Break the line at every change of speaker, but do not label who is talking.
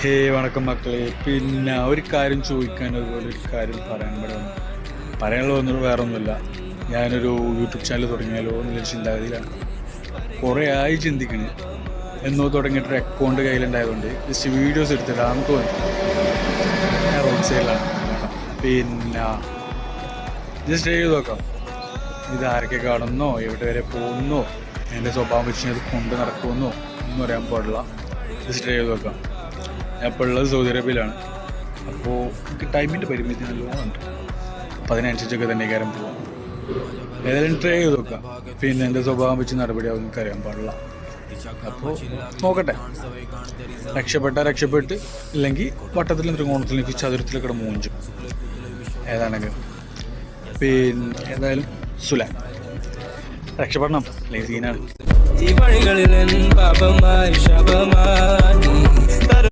ഹേ വണക്കം മക്കളെ. പിന്നെ ഒരു കാര്യം ചോദിക്കാൻ, അതുപോലെ ഒരു കാര്യം പറയാൻ വന്നു. പറയാനുള്ളതൊന്നും വേറെ ഒന്നുമില്ല. ഞാനൊരു യൂട്യൂബ് ചാനൽ തുടങ്ങിയാലോ എന്നുള്ള ചിന്താഗതിയിലാണ്. കുറേ ആയി ചിന്തിക്കണേ. എന്നോ തുടങ്ങിയിട്ടൊരു അക്കൗണ്ട് കയ്യിലുണ്ടായതുകൊണ്ട് ജസ്റ്റ് വീഡിയോസ് എടുത്തിടാന്ന് തോന്നി. ഞാൻ റോഡ് സൈഡിലാണ്. പിന്നെ ജസ്റ്റ് എഴുതി നോക്കാം, ഇത് ആരൊക്കെ കാണുന്നോ, എവിടെ വരെ പോകുന്നോ, എൻ്റെ സ്വഭാവം വെച്ച് അത് കൊണ്ട് നടക്കുമെന്നോ ഒന്നും അറിയാൻ പാടില്ല. ജസ്റ്റ് എഴുതി നോക്കാം. ഞാൻ ഇപ്പോൾ ഉള്ളത് സൗദി അറേബ്യയിലാണ്. അപ്പോൾ എനിക്ക് ടൈമിൻ്റെ പരിമിതി നല്ലോണം ഉണ്ട്. അപ്പോൾ അതിനനുസരിച്ചൊക്കെ തന്നെ കാര്യം പോകാം. ഏതായാലും ട്രൈ ചെയ്ത് നോക്കാം. പിന്നെ എൻ്റെ സ്വഭാവം വെച്ച് നടപടിയാവും എനിക്ക് അറിയാൻ പാടില്ല. അപ്പോൾ നോക്കട്ടെ. രക്ഷപ്പെട്ട് ഇല്ലെങ്കിൽ വട്ടത്തിലും ത്രികോണത്തിലേക്ക് ചതുരത്തിലൊക്കെ മൂഞ്ചും. ഏതാണെങ്കിൽ പിന്നെ ഏതായാലും സുലാൻ രക്ഷപ്പെടണം. അല്ലെങ്കിൽ സീനാണ്.
ഈ വഴികളിൽ പാപമായി ശബമായി